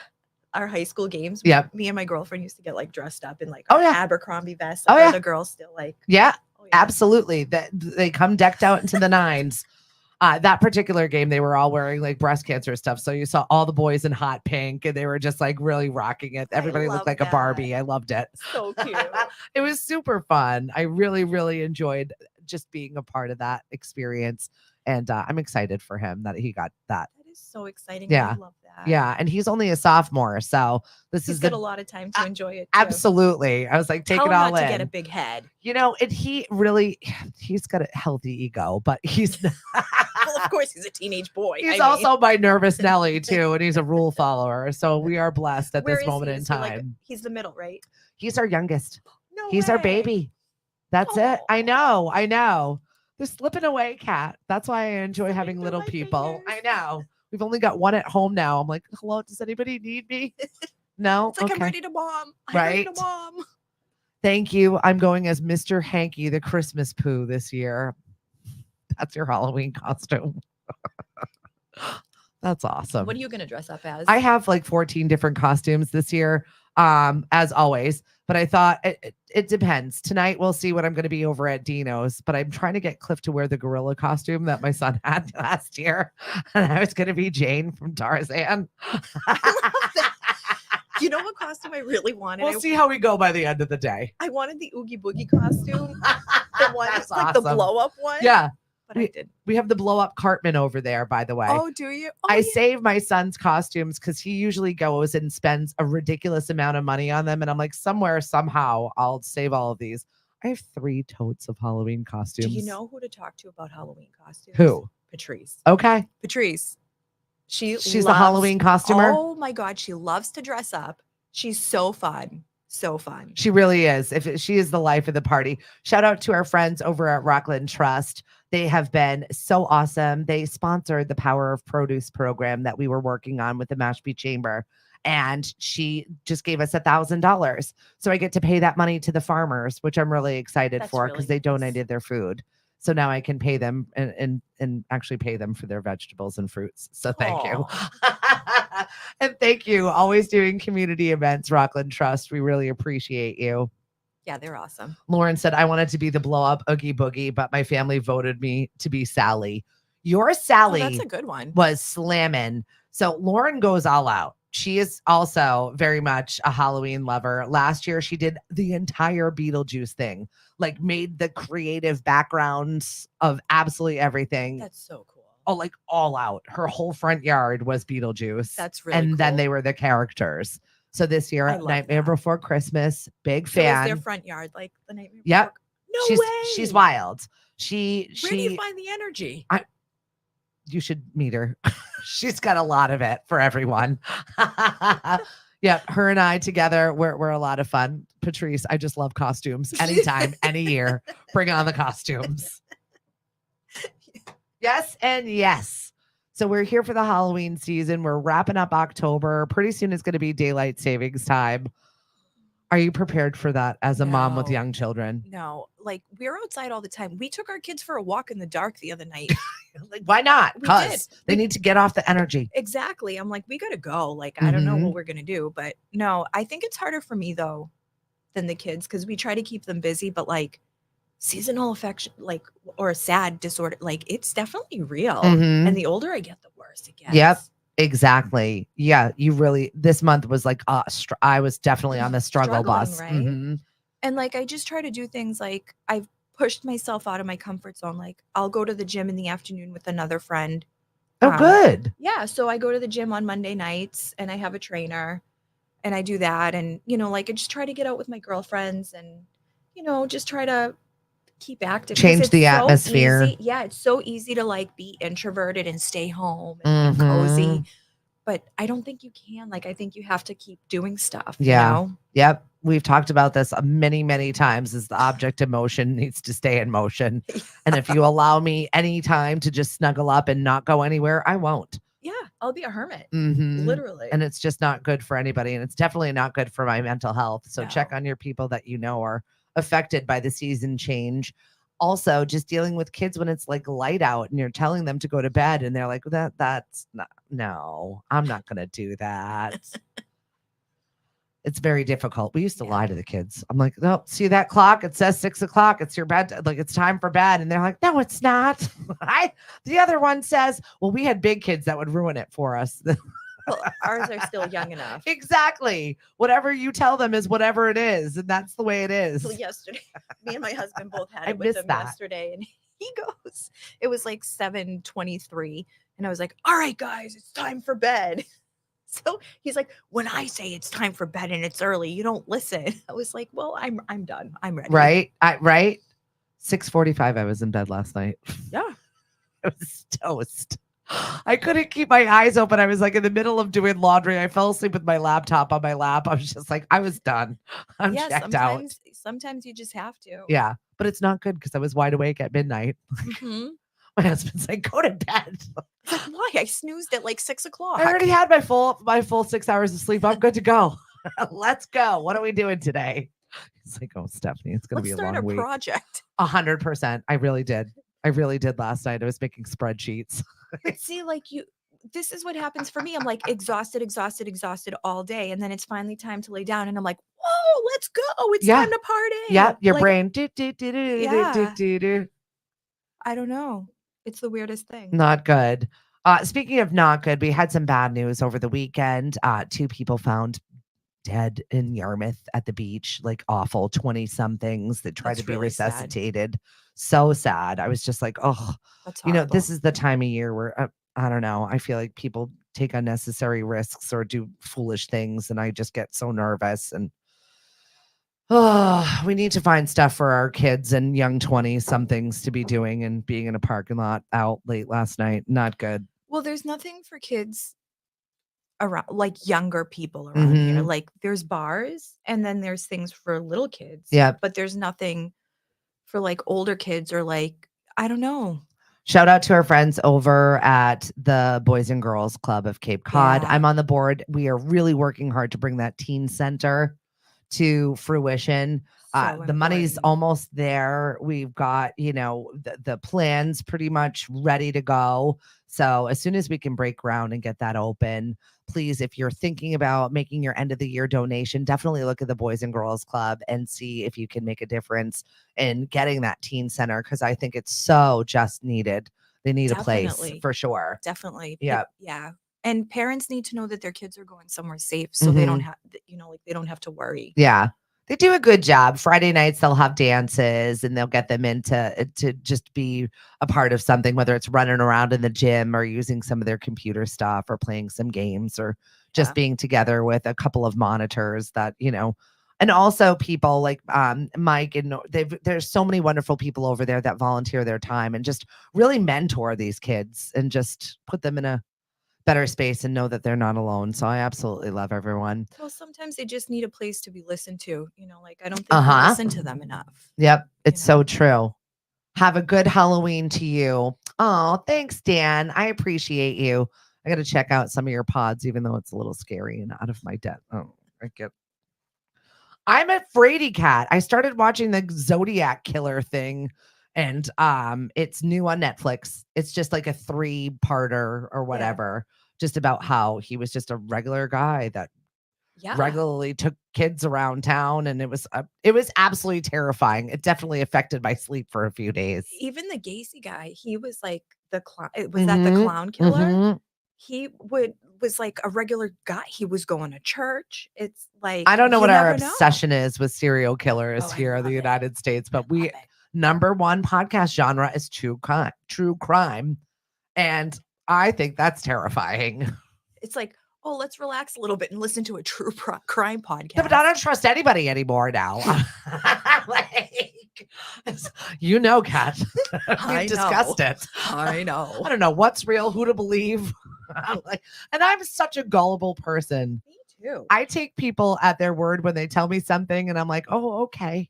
our high school games? Yeah. Me and my girlfriend used to get like dressed up in like Abercrombie vests. The girls still like. Yeah, absolutely. That they come decked out into the nines. That particular game, they were all wearing like breast cancer stuff. So you saw all the boys in hot pink and they were just like really rocking it. Everybody looked like a Barbie. I loved it. So cute. It was super fun. I really, really enjoyed just being a part of that experience. And I'm excited for him that he got that. That is so exciting. Yeah. I love that. Yeah. And he's only a sophomore. So he's got a lot of time to enjoy it. Too. Absolutely. I was like, take it all in. To get a big head. You know, and he's got a healthy ego, but he's well, of course, he's a teenage boy. He's also my nervous Nelly too, and he's a rule follower. So we are blessed at this moment in time. Like, he's the middle, right? He's our youngest. No he's way. Our baby. That's it. I know. They're slipping away, Kat. That's why I enjoy having little people. I know. We've only got one at home now. I'm like, hello, does anybody need me? No? It's like, I'm Okay. ready to bomb. I'm Right. ready to bomb. Thank you. I'm going as Mr. Hanky, the Christmas poo this year. That's your Halloween costume. That's awesome. What are you going to dress up as? I have like 14 different costumes this year, as always. But I thought it depends. Tonight we'll see what I'm going to be over at Dino's. But I'm trying to get Cliff to wear the gorilla costume that my son had last year, and I was going to be Jane from Tarzan. You know what costume I really wanted? We'll see how we go by the end of the day. I wanted the Oogie Boogie costume. The one, That's like awesome. the blow up one. Yeah. But I did. We have the blow up Cartman over there, by the way. Oh, do you? Oh, I save my son's costumes because he usually goes and spends a ridiculous amount of money on them. And I'm like, somewhere, somehow, I'll save all of these. I have 3 totes of Halloween costumes. Do you know who to talk to about Halloween costumes? Who? Patrice. Okay. Patrice. She's the Halloween costumer. Oh my God. She loves to dress up. She's so fun. So fun. She really is. She is the life of the party. Shout out to our friends over at Rockland Trust. They have been so awesome. They sponsored the Power of Produce program that we were working on with the Mashpee Chamber. And she just gave us $1,000. So I get to pay that money to the farmers, which I'm really excited for because they donated their food. So now I can pay them and actually pay them for their vegetables and fruits. So thank you. And thank you. Always doing community events, Rockland Trust. We really appreciate you. Yeah, they're awesome. Lauren said, I wanted to be the blow up Oogie Boogie, but my family voted me to be Sally. Your Sally that's a good one. Was slamming. So Lauren goes all out. She is also very much a Halloween lover. Last year, she did the entire Beetlejuice thing, like made the creative backgrounds of absolutely everything. That's so cool. Oh, like all out. Her whole front yard was Beetlejuice. That's really cool. And then they were the characters. So this year, Nightmare Before Christmas, big fan. So is their front yard like the Nightmare Yep. Before? No way. She's wild. Where do you find the energy? You should meet her. She's got a lot of it for everyone. Yeah, her and I together, we're a lot of fun. Patrice, I just love costumes. Anytime, any year. Bring on the costumes. Yes and yes. So we're here for the Halloween season. We're wrapping up October. Pretty soon it's going to be daylight savings time. Are you prepared for that as a mom with young children? No, like we're outside all the time. We took our kids for a walk in the dark the other night. Like, why not? Because they need to get off the energy. Exactly. I'm like, we got to go. Like, I don't know what we're going to do. But no, I think it's harder for me though than the kids because we try to keep them busy. But like seasonal affection, like, or sad disorder, like it's definitely real. And the older I get, the worse it gets. Yep. Exactly. Yeah. You really, this month was like, I was definitely on the struggle bus. Right? And like, I just try to do things like I've pushed myself out of my comfort zone. Like I'll go to the gym in the afternoon with another friend. Oh, good. Yeah. So I go to the gym on Monday nights and I have a trainer and I do that. And, you know, like I just try to get out with my girlfriends and, you know, just try to keep active. Change the atmosphere. Easy. Yeah. It's so easy to like be introverted and stay home and be cozy. But I don't think you can. Like, I think you have to keep doing stuff. Yeah. You know? Yep. We've talked about this many, many times is the object of motion needs to stay in motion. And if you allow me any time to just snuggle up and not go anywhere, I won't. Yeah. I'll be a hermit. Literally. And it's just not good for anybody. And it's definitely not good for my mental health. So check on your people that you know are affected by the season change. Also, just dealing with kids when it's like light out and you're telling them to go to bed and they're like, that's not, no, I'm not going to do that. It's very difficult. We used to lie to the kids. I'm like, no, see that clock? It says 6 o'clock. It's your bed. Like, it's time for bed. And they're like, no, it's not. The other one says, well, we had big kids that would ruin it for us. Well, ours are still young enough. Exactly. Whatever you tell them is whatever it is. And that's the way it is. Well, yesterday, me and my husband both had it with him yesterday. And he goes, it was like 7:23. And I was like, all right, guys, it's time for bed. So he's like, when I say it's time for bed and it's early, you don't listen. I was like, well, I'm done. I'm ready. Right. Right. 6:45. I was in bed last night. Yeah. I was toast. I couldn't keep my eyes open. I was like in the middle of doing laundry. I fell asleep with my laptop on my lap. I was just like, I was done. I'm checked out. Sometimes you just have to. Yeah. But it's not good because I was wide awake at midnight. My husband's like, go to bed. It's like, why? I snoozed at like 6:00. I already had my full 6 hours of sleep. I'm good to go. Let's go. What are we doing today? He's like, oh, Stephanie, it's going to be a Let's start long a week. project. 100%. I really did. I really did last night. I was making spreadsheets. But see, like this is what happens for me. I'm like exhausted all day. And then it's finally time to lay down. And I'm like, whoa, let's go. It's time to party. Yeah. Your like, brain. I don't know. It's the weirdest thing. Not good. Speaking of not good, we had some bad news over the weekend. 2 people found dead in Yarmouth at the beach, like awful 20-somethings that tried to be really resuscitated. Sad. So sad. I was just like, oh, that's horrible. This is the time of year where I don't know. I feel like people take unnecessary risks or do foolish things, and I just get so nervous. And we need to find stuff for our kids and young 20-somethings to be doing, and being in a parking lot out late last night, not good. Well, there's nothing for kids around, like younger people around here. Like there's bars, and then there's things for little kids. Yeah. But there's nothing for like older kids, or like, I don't know. Shout out to our friends over at the Boys and Girls Club of Cape Cod. Yeah. I'm on the board. We are really working hard to bring that teen center to fruition. The money's almost there. We've got, the plans pretty much ready to go. So as soon as we can break ground and get that open, please, if you're thinking about making your end of the year donation, definitely look at the Boys and Girls Club and see if you can make a difference in getting that teen center, because I think it's so just needed. They need a place for sure. Definitely. Yeah. Yeah. And parents need to know that their kids are going somewhere safe, so they don't have, they don't have to worry. Yeah. They do a good job. Friday nights, they'll have dances, and they'll get them into to just be a part of something, whether it's running around in the gym or using some of their computer stuff or playing some games or just being together with a couple of monitors that, and also people like Mike, and there's so many wonderful people over there that volunteer their time and just really mentor these kids and just put them in a better space and know that they're not alone. So I absolutely love everyone. Well, sometimes they just need a place to be listened to. Like, I don't think we listen to them enough. Yep. It's so true. Have a good Halloween to you. Oh, thanks, Dan. I appreciate you. I got to check out some of your pods, even though it's a little scary and out of my depth. Oh, I'm a fraidy cat. I started watching the Zodiac Killer thing, and it's new on Netflix. It's just like a 3-parter or whatever, just about how he was just a regular guy that regularly took kids around town, and it was absolutely terrifying. It definitely affected my sleep for a few days. Even the Gacy guy, he was like the clown. Was that the clown killer? He was like a regular guy. He was going to church. It's like, I don't know what our obsession is with serial killers here in the United States, but number one podcast genre is true crime. And I think that's terrifying. It's like, oh, let's relax a little bit and listen to a true crime podcast. Yeah, but I don't trust anybody anymore now. Kat, we've discussed it. I know. I don't know what's real, who to believe. And I'm such a gullible person. Me too. I take people at their word when they tell me something, and I'm like, oh, okay.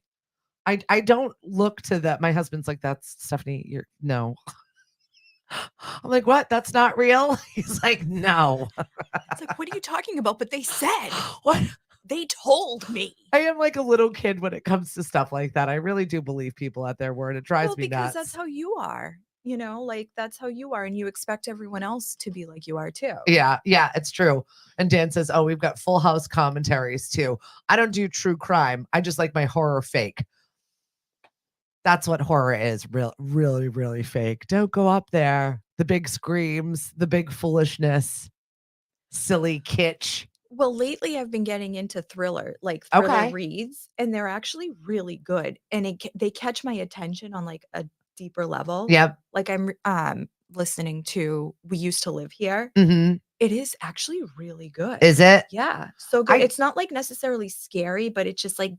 I don't look to that. My husband's like, that's Stephanie. No. I'm like, what? That's not real? He's like, no. It's like, what are you talking about? But they said, what? They told me. I am like a little kid when it comes to stuff like that. I really do believe people at their word. It drives me nuts. Because that's how you are. Like that's how you are, and you expect everyone else to be like you are too. Yeah, it's true. And Dan says, oh, we've got Full House commentaries too. I don't do true crime. I just like my horror fake. That's what horror is. Really, really fake. Don't go up there. The big screams, the big foolishness, silly kitsch. Well, lately I've been getting into thriller reads, and they're actually really good. And they catch my attention on like a deeper level. Yep. Like I'm listening to We Used to Live Here. It is actually really good. Is it? Yeah. So good. It's not like necessarily scary, but it's just like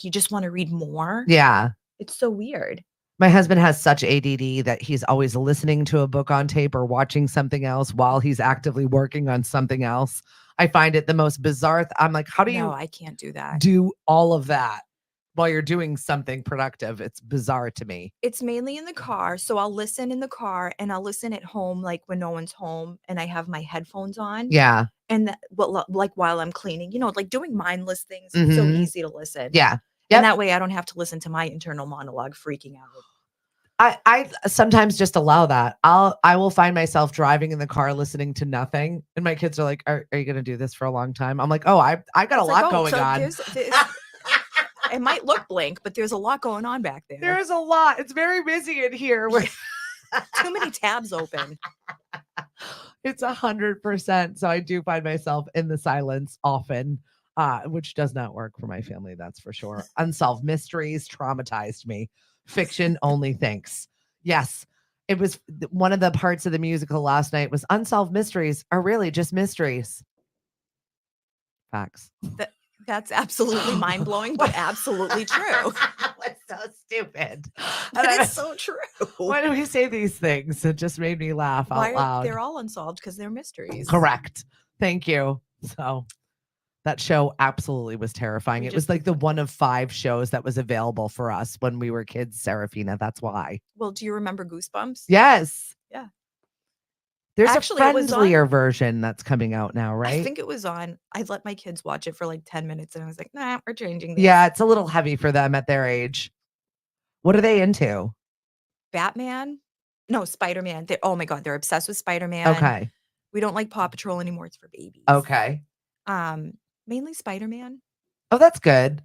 you just want to read more. Yeah. It's so weird. My husband has such ADD that he's always listening to a book on tape or watching something else while he's actively working on something else. I find it the most bizarre. I'm like, how do you? No, I can't do that. Do all of that while you're doing something productive. It's bizarre to me. It's mainly in the car. So I'll listen in the car and I'll listen at home, like when no one's home and I have my headphones on. Yeah. And like while I'm cleaning, like doing mindless things. So Mhm. easy to listen. Yeah. And that way I don't have to listen to my internal monologue freaking out. I sometimes just allow that. I will find myself driving in the car listening to nothing. And my kids are like, are you going to do this for a long time? I'm like, oh, I got a lot going on. It might look blank, but there's a lot going on back there. There's a lot. It's very busy in here. Too many tabs open. It's 100%. So I do find myself in the silence often, which does not work for my family. That's for sure. Unsolved mysteries traumatized me. Fiction only thinks. Yes. It was one of the parts of the musical last night was unsolved mysteries are really just mysteries. Facts. That's absolutely mind-blowing, but absolutely true. It's so stupid. But it's so true. Why do we say these things? It just made me laugh out loud. They're all unsolved because they're mysteries. Correct. Thank you. So that show absolutely was terrifying. It was like the one of 5 shows that was available for us when we were kids, Serafina. That's why. Well, do you remember Goosebumps? Yes. Yeah. There's actually a friendlier version that's coming out now, right? I think it was on. I let my kids watch it for like 10 minutes and I was like, nah, we're changing this. Yeah, it's a little heavy for them at their age. What are they into? Batman? No, Spider-Man. Oh my God, they're obsessed with Spider-Man. Okay. We don't like Paw Patrol anymore. It's for babies. Okay. Mainly Spider-Man. Oh, that's good.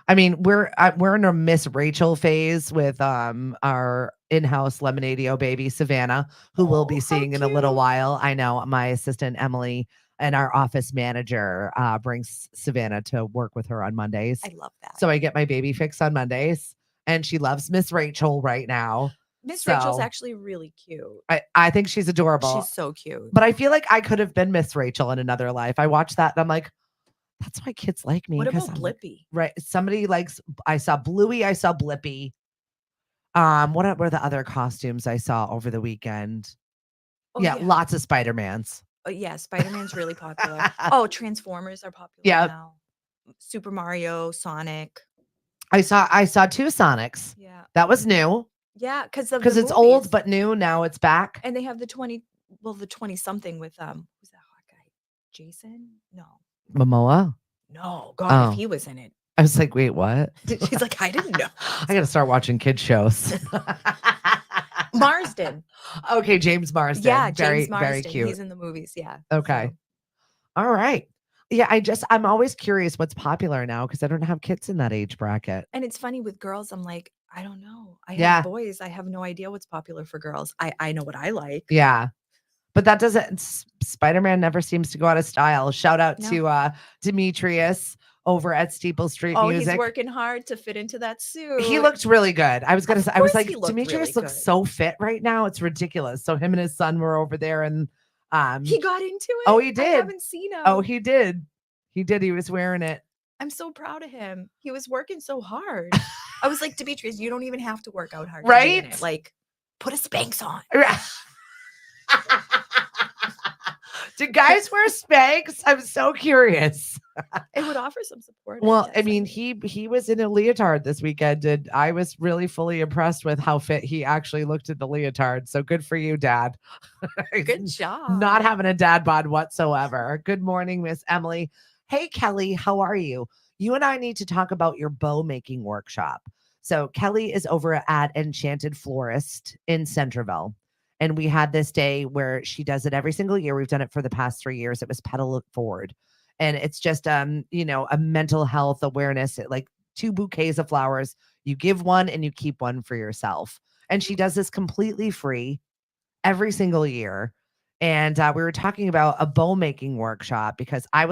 I mean, we're in a Miss Rachel phase with our in-house Lemonadio baby Savannah, who we'll be seeing in a little while. I know my assistant Emily and our office manager brings Savannah to work with her on Mondays. I love that. So I get my baby fix on Mondays, and she loves Miss Rachel right now. Miss Rachel's actually really cute. I think she's adorable. She's so cute. But I feel like I could have been Miss Rachel in another life. I watched that and I'm like, that's why kids like me. What about Blippi? Right. Somebody likes, I saw Bluey, I saw Blippi. What were the other costumes I saw over the weekend? Oh, yeah, lots of Spider-Mans. Oh, yeah, Spider-Man's really popular. Transformers are popular now. Super Mario, Sonic. I saw 2 Sonics. Yeah. That was new. Yeah, because it's old but new. Now it's back. And they have the 20-something with who's that hot guy? Jason? No. Momoa? No, God, if he was in it. I was like, wait, what? She's like, I didn't know. I got to start watching kids shows. Marsden. Okay, James Marsden. Yeah, James Marsden. Very cute. He's in the movies, yeah. Okay. So. All right. Yeah, I'm always curious what's popular now because I don't have kids in that age bracket. And it's funny with girls, I'm like, I don't know. I have boys. I have no idea what's popular for girls. I know what I like. Yeah. But that doesn't, Spider-Man never seems to go out of style. Shout out to Demetrius over at Steeple Street Music. He's working hard to fit into that suit. He looked really good. I was like, Demetrius looks so fit right now. It's ridiculous. So him and his son were over there and he got into it. Oh, he did. I haven't seen him. Oh, he did. He did. He was wearing it. I'm so proud of him. He was working so hard. I was like, Demetrius, you don't even have to work out hard. Right? Like, put a Spanx on. Do guys wear Spanx? I'm so curious. It would offer some support. Well, I mean, he was in a leotard this weekend, and I was really fully impressed with how fit he actually looked in the leotard. So good for you, Dad. Good job. Not having a dad bod whatsoever. Good morning, Miss Emily. Hey, Kelly, how are you? You and I need to talk about your bow making workshop. So Kelly is over at Enchanted Florist in Centerville. And we had this day where she does it every single year. We've done it for the past 3 years. It was Petal It Forward. And it's just, a mental health awareness, like 2 bouquets of flowers. You give one and you keep one for yourself. And she does this completely free every single year. And we were talking about a bow making workshop because I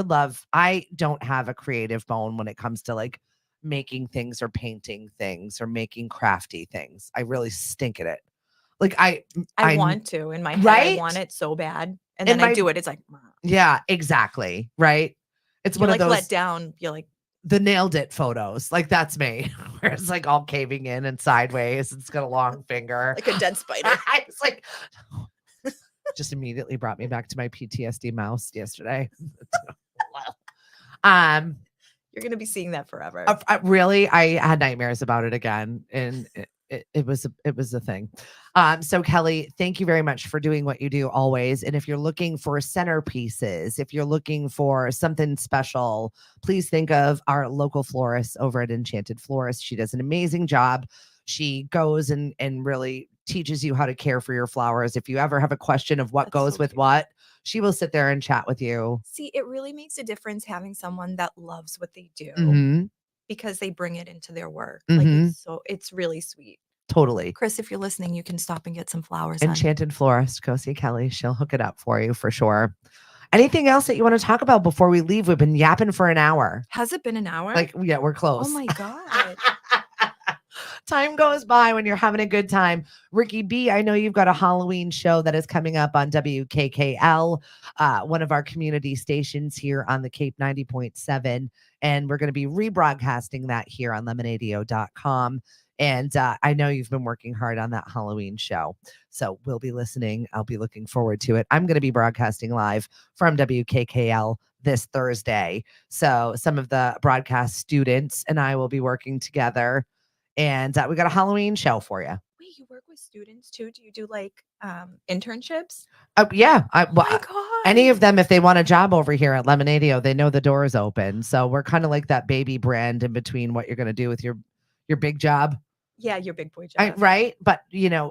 don't have a creative bone when it comes to like making things or painting things or making crafty things. I really stink at it. Like I want to in my head. Right? I want it so bad. And then I do it. It's like, yeah, exactly. Right. It's one of those let down. You're like the nailed it photos. Like that's me. Where it's like all caving in and sideways. It's got a long finger. Like a dead spider. I was like, just immediately brought me back to my PTSD mouse yesterday. You're You're going to be seeing that forever. Really, I had nightmares about it again, and it was a thing. So Kelly, thank you very much for doing what you do always. And if you're looking for centerpieces, if you're looking for something special, please think of our local florist over at Enchanted Florist. She does an amazing job. She goes and really teaches you how to care for your flowers. If you ever have a question of what goes with what, she will sit there and chat with you. See, it really makes a difference having someone that loves what they do. Mm-hmm. Because they bring it into their work. Mm-hmm. Like it's really sweet. Totally. Chris, if you're listening, you can stop and get some flowers. Enchanted Florist, go see Kelly. She'll hook it up for you for sure. Anything else that you want to talk about before we leave? We've been yapping for an hour. Has it been an hour? Like, yeah, we're close. Oh my God. Time goes by when you're having a good time. Ricky B, I know you've got a Halloween show that is coming up on WKKL, one of our community stations here on the Cape 90.7. And we're going to be rebroadcasting that here on lemonadio.com. And I know you've been working hard on that Halloween show. So we'll be listening. I'll be looking forward to it. I'm going to be broadcasting live from WKKL this Thursday. So some of the broadcast students and I will be working together. And we got a Halloween show for you. Wait, you work with students too? Do you do like internships? Yeah. Oh my God. Any of them, if they want a job over here at Lemonadio, they know the door is open. So we're kind of like that baby brand in between what you're going to do with your big job. Yeah, your big boy job. Right. But,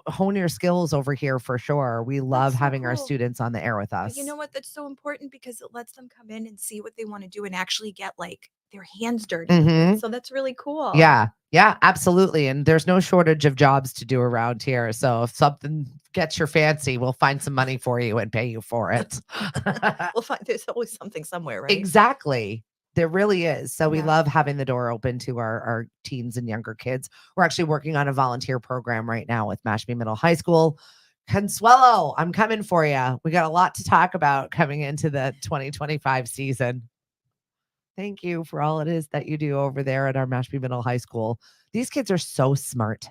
hone your skills over here for sure. We love having our students on the air with us. But you know what? That's so important because it lets them come in and see what they want to do and actually get like their hands dirty. Mm-hmm. So that's really cool. Yeah. Yeah, absolutely. And there's no shortage of jobs to do around here. So if something gets your fancy, we'll find some money for you and pay you for it. We'll find there's always something somewhere, right? Exactly. There really is. So we love having the door open to our teens and younger kids. We're actually working on a volunteer program right now with Mashpee Middle High School. Consuelo, I'm coming for you. We got a lot to talk about coming into the 2025 season. Thank you for all it is that you do over there at our Mashpee Middle High School. These kids are so smart.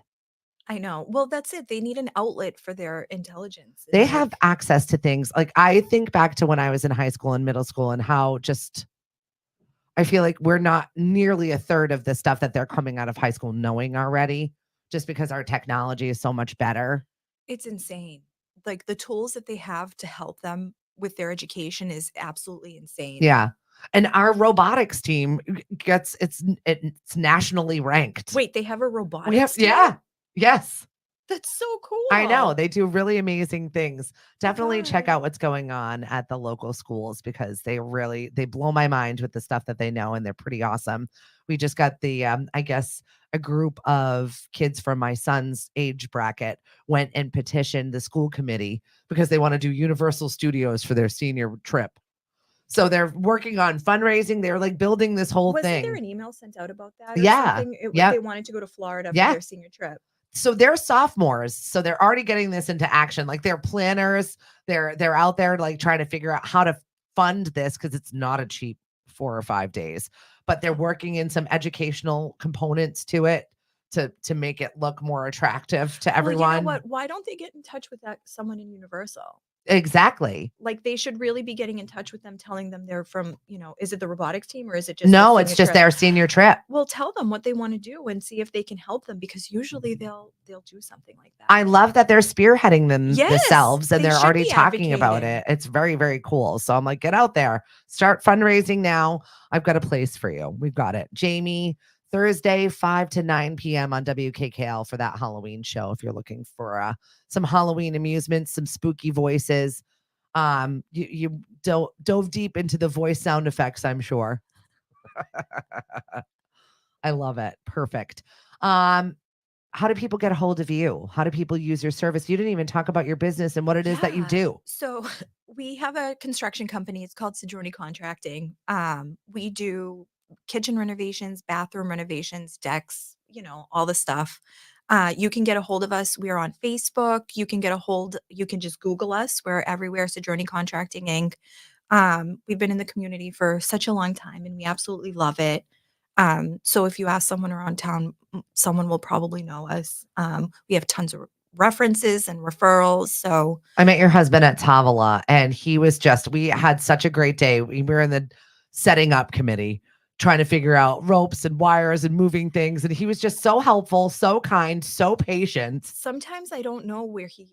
I know. Well, that's it. They need an outlet for their intelligence. They have access to things. Like I think back to when I was in high school and middle school and how just I feel like we're not nearly a third of the stuff that they're coming out of high school knowing already, just because our technology is so much better. It's insane. Like the tools that they have to help them with their education is absolutely insane. Yeah. And our robotics team gets it's nationally ranked. Wait, they have a robotics team? Yeah. Yes. That's so cool. I know. They do really amazing things. Definitely check out what's going on at the local schools because they blow my mind with the stuff that they know and they're pretty awesome. We just got the I guess a group of kids from my son's age bracket went and petitioned the school committee because they want to do Universal Studios for their senior trip. So they're working on fundraising. They're like building this whole thing. Wasn't there an email sent out about that? Yeah. They wanted to go to Florida for their senior trip. So they're sophomores. So they're already getting this into action. Like they're planners. They're out there like trying to figure out how to fund this because it's not a cheap 4 or 5 days. But they're working in some educational components to it to make it look more attractive to everyone. Well, you know what? Why don't they get in touch with someone in Universal? Exactly. Like they should really be getting in touch with them, telling them they're from, is it the robotics team or is it just no? It's just their senior trip. Well, tell them what they want to do and see if they can help them because usually they'll do something like that. I love that they're spearheading themselves and they're already talking about it. It's very, very cool. So I'm like, get out there, start fundraising now. I've got a place for you. We've got it, Jamie. Thursday, 5 to 9 p.m. on WKKL for that Halloween show. If you're looking for some Halloween amusements, some spooky voices, you dove deep into the voice sound effects, I'm sure. I love it. Perfect. How do people get a hold of you? How do people use your service? You didn't even talk about your business and what it is that you do. So we have a construction company. It's called Cedrone Contracting. We do kitchen renovations, bathroom renovations, decks, all the stuff. You can get a hold of us. We are on Facebook. You can just Google us. We're everywhere, Cedrone Contracting Inc. We've been in the community for such a long time and we absolutely love it. So if you ask someone around town, someone will probably know us. We have tons of references and referrals. So I met your husband at Tavala and we had such a great day. We were in the setting up committee, trying to figure out ropes and wires and moving things. And he was just so helpful, so kind, so patient. Sometimes I don't know where he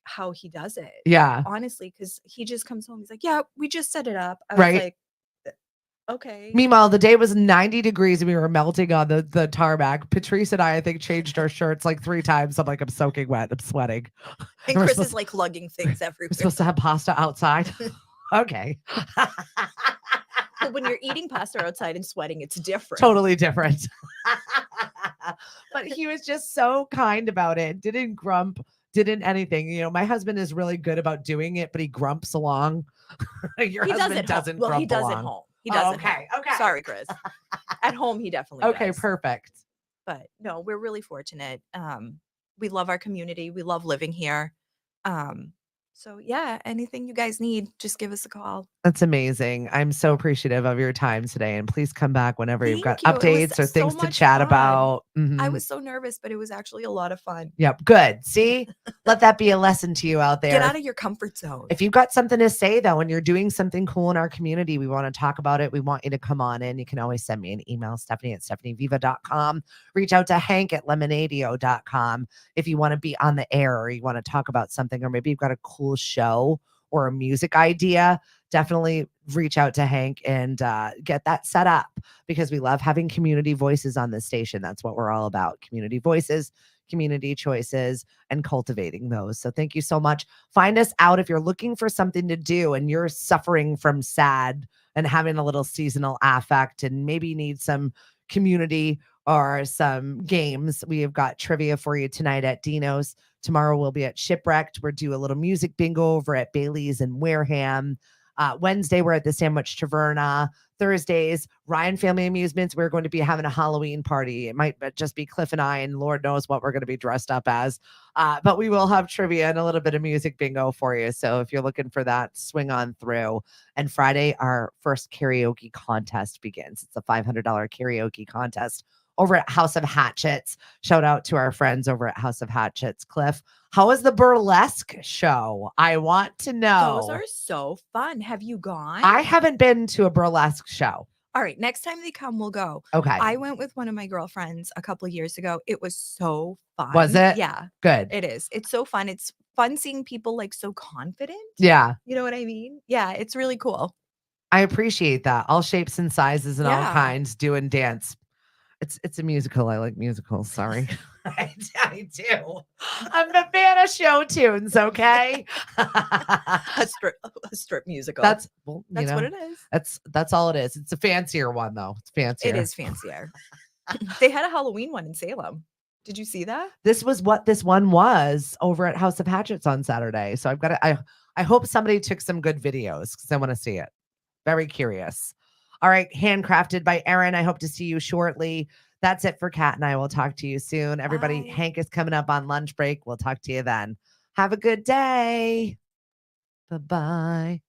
how he does it. Yeah. Honestly, because he just comes home. He's like, yeah, we just set it up. I was like, okay. Meanwhile, the day was 90 degrees and we were melting on the tarmac. Patrice and I think, changed our shirts like 3 times. I'm like, I'm soaking wet. I'm sweating. And Chris is like lugging things everywhere. We're supposed to have pasta outside. Okay. But when you're eating pasta outside and sweating, it's different. Totally different. But he was just so kind about it. Didn't grump, didn't anything. You know, my husband is really good about doing it, but he grumps along. Your husband doesn't grump along. He does at home. He does okay. Okay. Sorry, Chris. At home, he definitely does. Perfect. But no, we're really fortunate. We love our community. We love living here. So yeah, anything you guys need, just give us a call. That's amazing. I'm so appreciative of your time today. And please come back whenever you've got updates or things to chat about. I was so nervous, but it was actually a lot of fun. Yep. Good. See, let that be a lesson to you out there. Get out of your comfort zone. If you've got something to say, though, and you're doing something cool in our community, we want to talk about it. We want you to come on in. You can always send me an email, Stephanie@stephanieviva.com. Reach out to Hank@lemonadio.com if you want to be on the air or you want to talk about something, or maybe you've got a cool show or a music idea. Definitely reach out to Hank and get that set up, because we love having community voices on this station. That's what we're all about. Community voices, community choices, and cultivating those. So thank you so much. Find us out if you're looking for something to do and you're suffering from SAD and having a little seasonal affect and maybe need some community or some games. We have got trivia for you tonight at Dino's. Tomorrow we'll be at Shipwrecked. We're doing a little music bingo over at Bailey's in Wareham. Wednesday, we're at the Sandwich Taverna. Thursdays, Ryan Family Amusements. We're going to be having a Halloween party. It might just be Cliff and I, and Lord knows what we're going to be dressed up as. But we will have trivia and a little bit of music bingo for you. So if you're looking for that, swing on through. And Friday, our first karaoke contest begins. It's a $500 karaoke contest over at House of Hatchets. Shout out to our friends over at House of Hatchets. Cliff, how was the burlesque show? I want to know. Those are so fun. Have you gone? I haven't been to a burlesque show. All right. Next time they come, we'll go. Okay. I went with one of my girlfriends a couple of years ago. It was so fun. Was it? Yeah. Good. It is. It's so fun. It's fun seeing people like so confident. Yeah. You know what I mean? Yeah. It's really cool. I appreciate that. All shapes and sizes and all kinds doing dance. It's a musical. I like musicals. Sorry. I do. I'm a fan of show tunes. Okay. a strip musical. That's what it is. That's all it is. It's a fancier one though. It's fancier. It is fancier. They had a Halloween one in Salem. Did you see that? This was what this one was over at House of Hatchets on Saturday. So I've got to, I hope somebody took some good videos because I want to see it. Very curious. All right. Handcrafted by Erin. I hope to see you shortly. That's it for Kat and I. Will talk to you soon. Everybody, bye. Hank is coming up on lunch break. We'll talk to you then. Have a good day. Bye-bye.